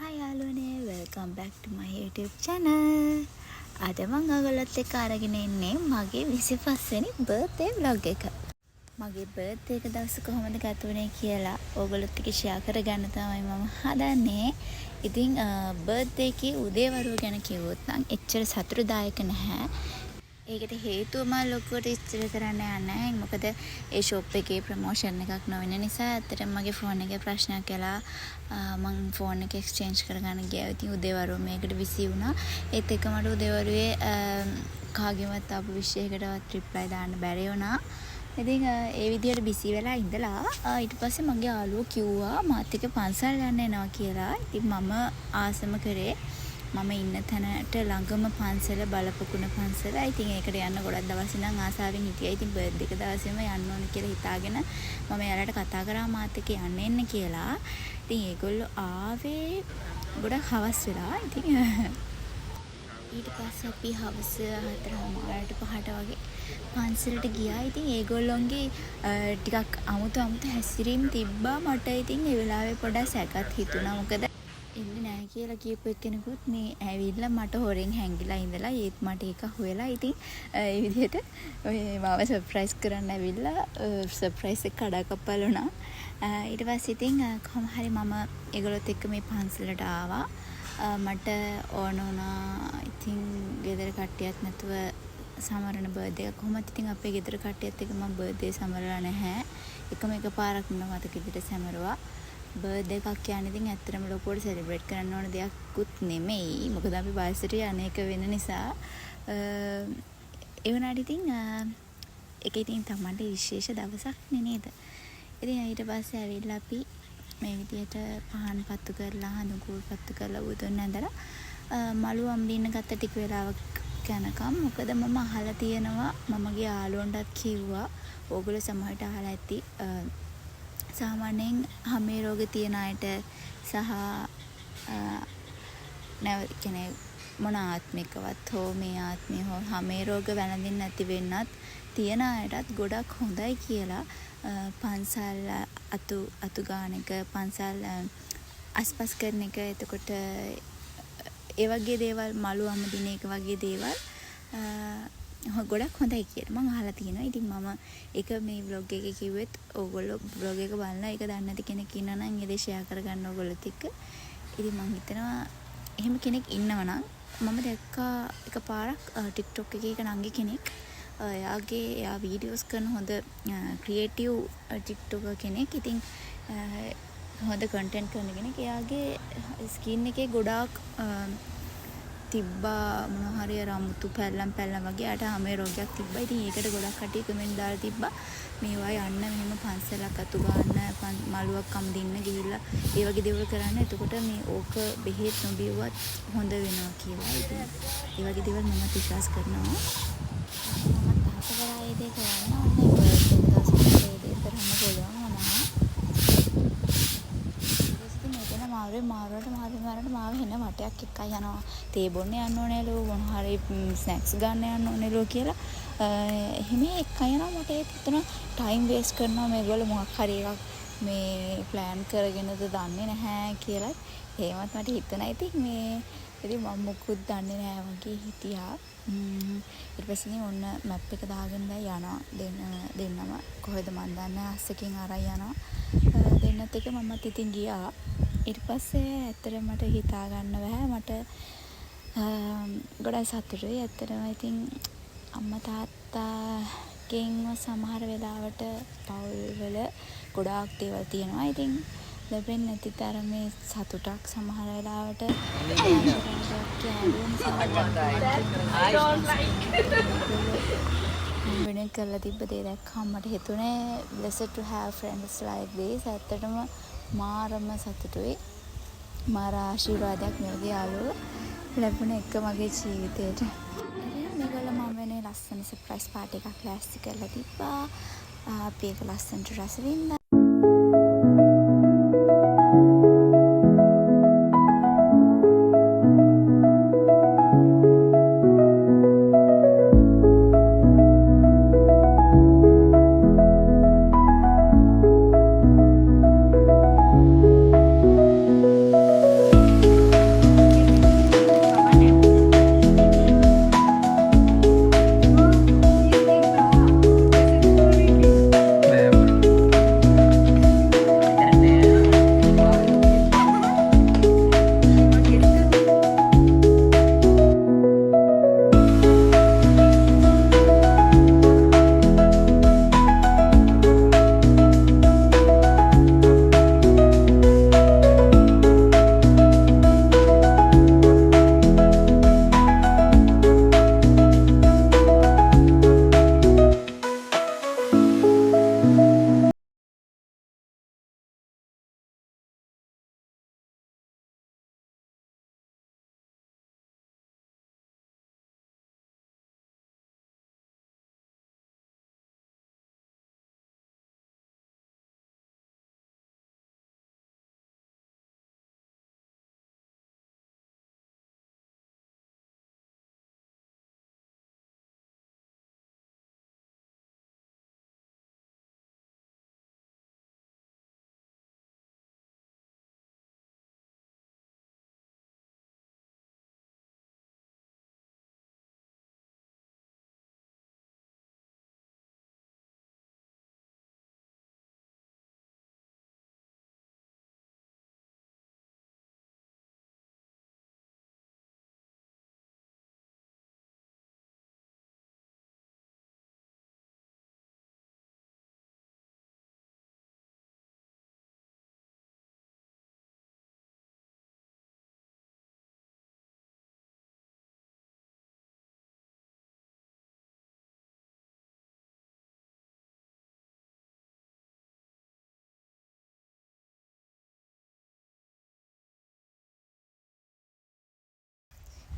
Hi යාළුවනේ, welcome back to my YouTube channel. අද මම ඔයගොල්ලොත් එක්ක අරගෙන ඉන්නේ මගේ 25 වෙනි birthday vlog එක. මගේ birthday එක දවස කොහොමද ගත වුනේ කියලා ඔයගොල්ලොත් එක්ක share කරගන්න තමයි මම හදන්නේ. ඉතින් birthday එකේ උදේවරුව ගැන කිව්වොත් නම් එච්චර සතුටුදායක නැහැ. ඒකට හේතුව මම ලොකුවට ඉස්තර කරන්න යන්නේ නැහැ. මොකද ඒ ෂොප් එකේ ප්‍රොමෝෂන් එකක් නොවෙන නිසා ඇත්තටම මගේ ෆෝන් එකේ ප්‍රශ්නයක් කළා. මම ෆෝන් එක එක්ස්චේන්ජ් කරගන්න ගියා. ඉතින් උදේවරුව මේකට බිසි වුණා. ඒත් එක මට උදේවරුවේ කාගෙවත් ආපු විශ් එකකටවත් රිප්ලයි දාන්න බැරි වුණා. ඉතින් ඒ විදියට බිසි වෙලා ඉඳලා ඊට පස්සේ මගේ යාළුවෝ කිව්වා මාත් එක්ක පන්සල් යන්න එනවා කියලා. ඉතින් මම ආසම කරේ මම ඉන්න තැනට ළඟම පන්සල බලපකුණ පන්සල. ඉතින් ඒකට යන්න ගොඩක් දවස් ඉඳන් ආසාවෙන් හිටියා. ඉතින් බර්ත්ඩේ එක දවසේම යන්න ඕන කියලා හිතාගෙන මම එයාලට කතා කරා මාත් එක්ක යන්න එන්න කියලා. ඉතින් ඒගොල්ලෝ ආවේ ගොඩක් හවස් වෙලා. ඉතින් ඊට පස්සේ අපි හවස 4:00 5:00 වගේ පන්සලට ගියා. ඉතින් ඒගොල්ලොන්ගේ ටිකක් අමුතු හැසිරීම් තිබ්බා. මට ඉතින් ඒ වෙලාවේ පොඩක් සැකත් හිතුණා. මොකද එන්නේ නැහැ කියලා කියපු එක්කෙනෙකුත් මේ ඇවිල්ලා මට හොරෙන් හැංගිලා ඉඳලා ඒත් මට ඒක හොයලා ඉතින් ඒ විදිහට මාව සර්ප්‍රයිස් කරන්න ඇවිල්ලා සර්ප්‍රයිස් එක කඩාකප්පල් වුණා. ඊට පස්සේ ඉතින් කොහොම හරි මම ඒගොල්ලොත් එක්ක මේ පන්සලට ආවා. මට ඕන වුණා ඉතින් ගෙදර කට්ටියක් නැතුව සමරන බර්ත්ඩේ එක. කොහොමද ඉතින් අපේ ගෙදර කට්ටියත් එක්ක මම බර්ත්ඩේ සමරලා නැහැ. එකම පාරක් මම මතක විදිහට සමරුවා. බර්ත්ඩේ එකක් කියන්නේ ඉතින් ඇත්තටම ලොකුවට සෙලිබ්‍රේට් කරන්න ඕන දෙයක්කුත් නෙමෙයි. මොකද අපි වයසට යන එක වෙන නිසා ඒ වුණාට ඉතින් ඒක ඉතින් තමයි විශේෂ දවසක් නේද? ඉතින් ඊට පස්සේ ඇවිල්ලා අපි මේ විදියට පහන් පත්තු කරලා හඳුන් කූල් පත්තු කරලා බුදුන් ඇඳලා මලු අම්බින්න ගත්ත ටික වෙලාවක් යනකම්. මොකද මම අහලා තියෙනවා මමගේ යාළුවන්ටත් කිව්වා ඕගොල්ලෝ සමහරට අහලා ඇති සාමාන්‍යයෙන් හමේ රෝග තියෙන අයට සහ කියන්නේ මොන ආත්මිකවත් හෝ මේ ආත්මය හෝ හමේ රෝග වැළඳින්න නැති වෙන්නත් තියෙන අයටත් ගොඩක් හොඳයි කියලා පන්සල් අතු ගාන එක පන්සල් අස්පස් කරන එක එතකොට ඒ වගේ දේවල් මලු අමදින එක වගේ දේවල් ගොඩක් හොඳයි කියලා මම අහලා තියෙනවා. ඉතින් මම ඒක මේ vlog එකේ කිව්වෙත් ඕගොල්ලෝ vlog එක බලලා ඒක දන්නේ නැති කෙනෙක් ඉන්නා නම් ඒ දේ share කරගන්න ඕගොල්ලොත් එක්ක. ඉතින් මම හිතනවා එහෙම කෙනෙක් ඉන්නවා නම් මම දැක්කා එකපාරක් TikTok එකේ එක නංගි කෙනෙක් එයා වීඩියෝස් කරන හොඳ ක්‍රියේටිව් TikToker කෙනෙක්. ඉතින් හොඳ කන්ටෙන්ට් කරන කෙනෙක්. එයාගේ ස්කින් එකේ ගොඩාක් තිබ්බා මොන හරි රමුතු පැල්ලම් වගේ යට හැමේ රෝගයක් තිබ්බා. ඉතින් ඒකට ගොඩක් කටි කමෙන්ට් දාලා තිබ්බා මේවා යන්න මෙහෙම පන්සලක් අතු ගන්න මලුවක් අම්දින්න ගිහිල්ලා ඒ වගේ දේවල් කරන්න. එතකොට මේ ඕක බෙහෙත් නොබියුවත් හොඳ වෙනවා කියලා. ඉතින් ඒ වගේ දේවල් මම විශ්වාස කරනවා. මම තාස කරා ඒ දේ කරන්න ඕනේ. බර්ත්ඩේ දවසේ ඒ දේ කරන්න පුළුවන් වුණා. මාරුවට මාව හෙන වටයක් එක්කයි යනවා. තේ බොන්න යන්න ඕනේලු මොන හරි ස්නැක්ස් ගන්න යන්න ඕනේලු කියලා. එහෙම එක්කයි යනවා. මට ඒක හිතෙනවා ටයිම් වේස්ට් කරනවා මේගොල්ලෝ මොකක් හරි එකක් මේ ප්ලෑන් කරගෙනද දන්නේ නැහැ කියලා. එහෙමත් මට හිතුණා. ඉතින් මම මොකුත් දන්නේ නැහැ වගේ හිටියා. ඊට පස්සේ ඔන්න මැප් එක දාගෙන යනවා දෙන්නම කොහෙද මන් දන්නේ අස්සකින් අරන් යනවා. දෙන්නත් එක මමත් ඉතින් ගියා. ඊට පස්සේ ඇත්තටම මට හිතා ගන්න බෑ. මට ගොඩක් සතුටුයි. ඇත්තටම ඉතින් අම්මා තාත්තාගෙන් සමහර වෙලාවට පවුල්වල ගොඩාක් දේවල් තියෙනවා. ඉතින් ලැබෙන්නේ නැති තරමේ සතුටක් සමහර වෙලාවට වෙන කරලා තිබ්බ දේ දැක්කම මට හිතුනේ blessed to have friends like this. ඇත්තටම මාරම සතුටුයි. මාර ආශිර්වාදයක් මේ වගේ යාළුවෝ ලැබුණ එක මගේ ජීවිතේට. මේගොල්ලෝ මම වෙනේ ලස්සන සර්ප්‍රයිස් පාටි එකක් ලෑස්ති කරලා තිබ්බා. අපි ඒක ලස්සනට රස වින්දා.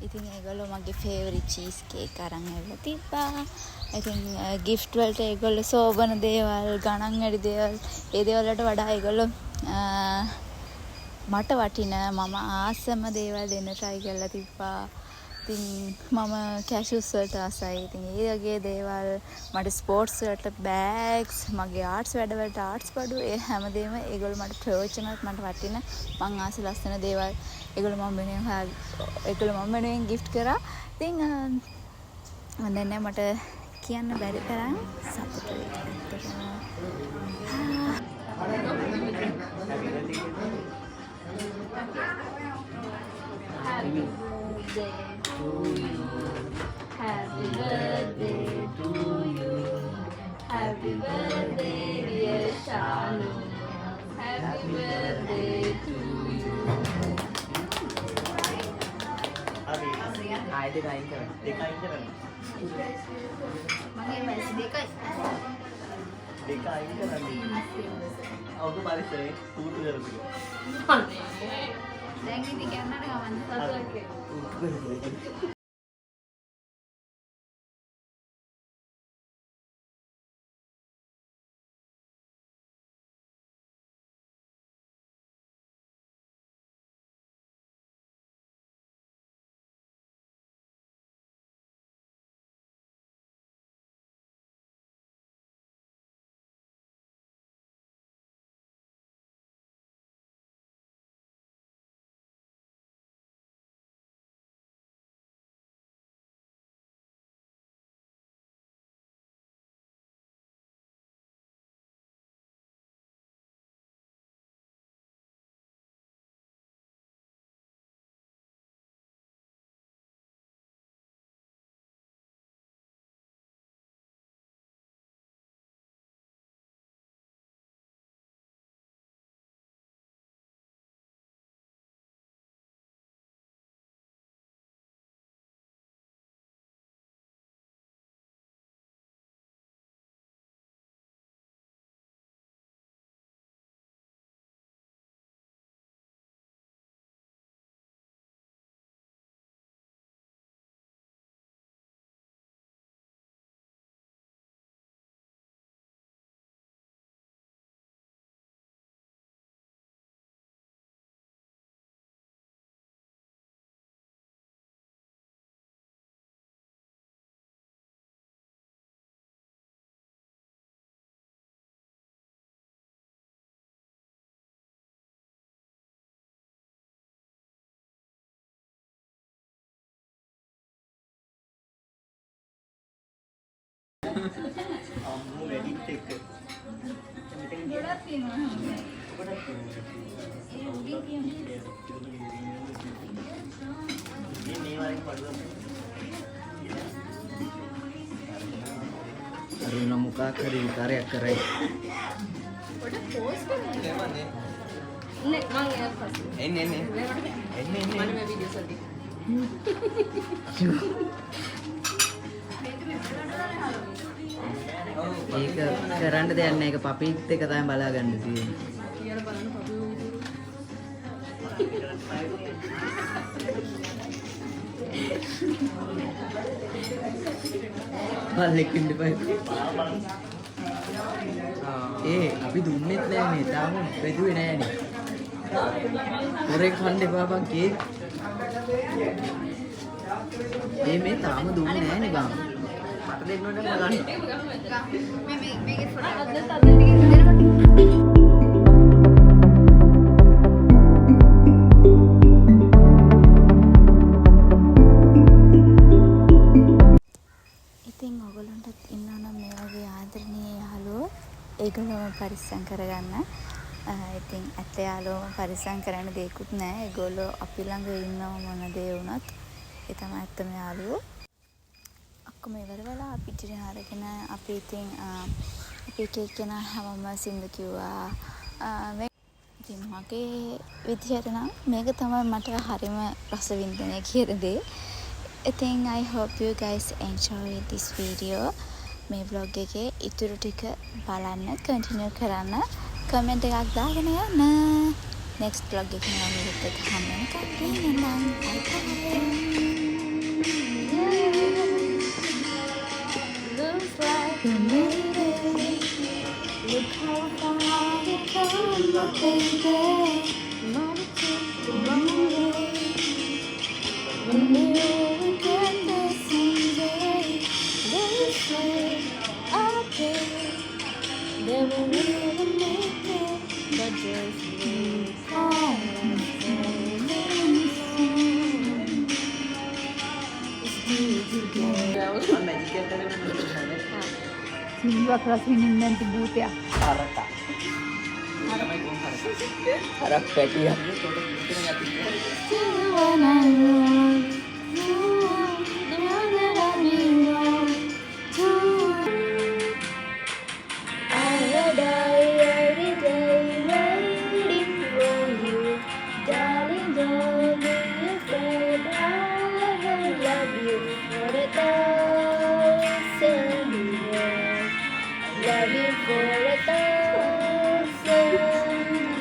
ඉතින් ඒගොල්ලෝ මගේ ෆේවරිට් චීස් කේක් අරන් ඇවිල්ලා තිබ්බා. ඉතින් gift වලට ඒගොල්ලෝ සෝබන දේවල්, ගණන් වැඩි දේවල්, ඒ දේවල් වලට වඩා ඒගොල්ලෝ මට වටින මම ආසම දේවල් දෙන්න try කරලා තිබ්බා. ඉතින් මම කැෂුස් වලට ආසයි. ඉතින් ඒ වගේ දේවල්, මට ස්පෝර්ට්ස් වලට බෑග්ස්, මගේ ආර්ට්ස් වැඩවලට ආර්ට්ස් බඩු, ඒ හැමදේම ඒගොල්ලෝ මට ප්‍රයෝජනවත්, මට වටින මං ආස ලස්සන දේවල් ඒගොල්ලෝ මම වෙනුවෙන් gift කරා. ඉතින් මම දන්නේ මට කියන්න බැරි තරම් සතුටුයි. Happy birthday to you. Happy birthday dear Shalu. Happy birthday to you. ආයෙත් දෙකයින් කරන්න. මගේ වයස 2යි. දෙක අයින් කරන්න. අවුරුදු පරිසරේ තූතු කරපු. දැන් ඉතින් කියන්නට ගමන් සතුටක්. අම්මෝ වැඩිත් එක්ක. ගොඩක් තියෙනවා. මේ වරින් පඩුවක්. අරුණ මොකක් හරි කාර්යයක් කරයි. පොඩ පෝස්ට් කරනවා. නේ මම එයාට පස්සේ. එන්න. මම මේ වීඩියෝස් වලදී. ඒක කරන්න දෙයක් නැහැ. ඒක පපීත් එක තමයි බලාගන්න තියෙන්නේ. කියලා බලන්න පපුව. බල්ලෙක් ඉන්න බෑ. අපි දුන්නෙත් නෑනේ. තාම බෙදුවේ නෑනේ. පොරේ කන්න එපා බං කේක්. මේ තාම දුන්නේ නෑනේ බං. මට දෙන්න ඕනේ බලන්න. මේකේ ෆොටෝ අදත් දෙනකොට ඉතින් ඔයගොල්ලන්ටත් ඉන්නවනම් මේ වගේ ආදරණීය යාළුවෝ ඒගොල්ලෝම පරිස්සම් කරගන්න. ඉතින් ඇත්ත යාළුවෝම පරිස්සම් කරන්න දෙයක්වත් නැහැ. ඒගොල්ලෝ අපි ළඟ ඉන්නව මොන දේ වුණත් ඒ තමයි ඇත්තම යාළුවෝ. ඔක්කොම ඉවර වෙලා අපි ටික අරගෙන අපි ඉතින් අපි කේක් කෙන හැමෝම සින්දු කිව්වා. ඉතින් මගේ විදිහට නම් මේක තමයි මට හරිම රස වින්දනය කියන දේ. ඉතින් I hope you guys enjoy this video. මේ vlog එකේ ඉතුරු ටික බලන්න, continue කරන්න, comment එකක් දාගෙන යන්න. next vlog එකේ මම මෙහෙත් එක හම්බ වෙනකම්. bye bye. Looks like a mayday. Look how far we come, baby. Not to the wrong way. When we will get there someday, they will say, okay, they will never make it, but just wait on magic එකකට නේද? සිල්වක් රස විඳින්න නැති භූතයක්. හරකා. තමයි ගොන් හරකා. හරක් පැටියක්. ඒකට විතර යටින්. when I love you, the one that I belong to. I will die every day waiting for you, darling. Don't be afraid. I will love you for a thousand years. Love you for a thousand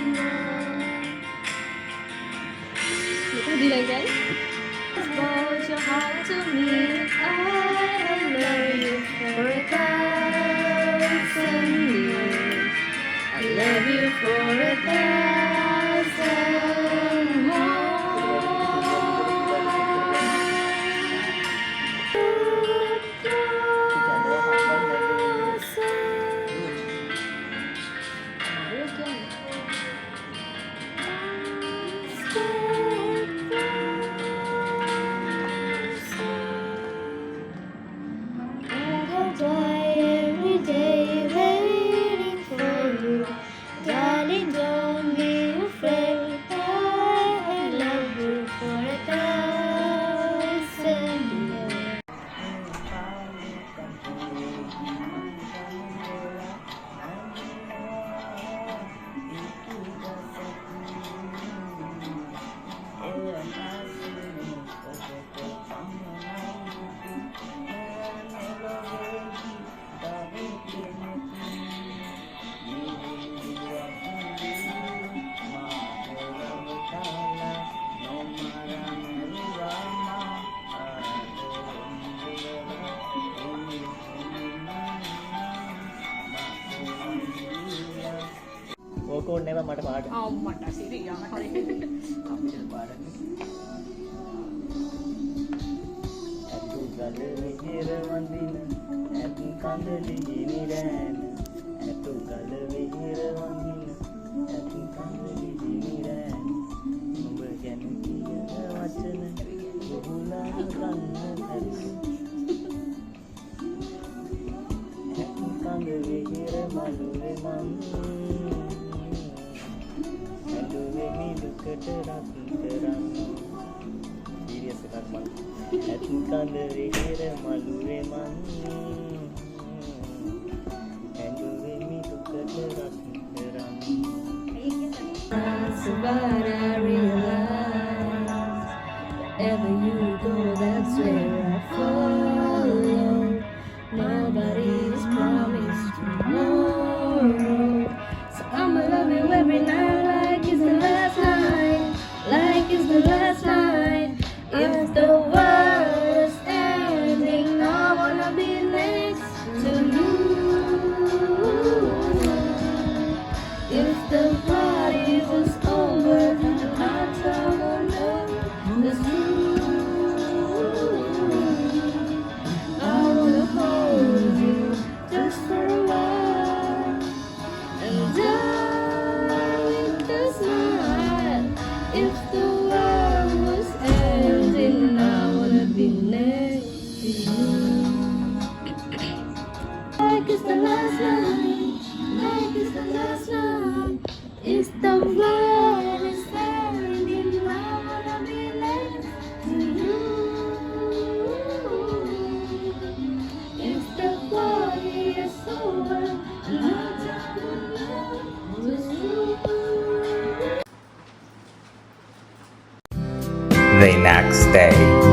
years. Would you like that? Expose your heart to me. I love you for a thousand years. I love you for a thousand every day waiting for you, darling. Don't be afraid. I love you for a thousand years. ඕක ඕනේ නෑ මට පාට. අම්මට සිරියා හරි. අපිට පාඩන්නේ. අතු ගල විහිර වඳින ඇති කඳලි ගිනිරෑන. අතු ගල විහිර වඳින ඇති කඳලි ගිනිරෑන. ඔබ ගැන කියන වචන බොහුලා ගන්න හරි. ඇති කඳ විහිර මලුවේ මන් ඇඬුවේ මිදුකට රත් කරන්න. සීරියස් එකක් මන්. ඇති කඳ විහිර මලුවේ මන් ඇඬුවේ මිදුකට රත් කරන්න. So but I realize wherever you go, that's where I follow. Nobody's promised tomorrow, so I'ma love you every night like it's the last night, like it's the last night. If the world is ending, I wanna be next to you. If the party was over, I'd tell them it's true. I wanna hold you just for a while, and darling, that's not. If the world was ending, I wanna be next to you. Like it's the last night, like it's the last night. If the world is ending, I wanna be next to you. If the party is over, I'll tell them it's true. The next day.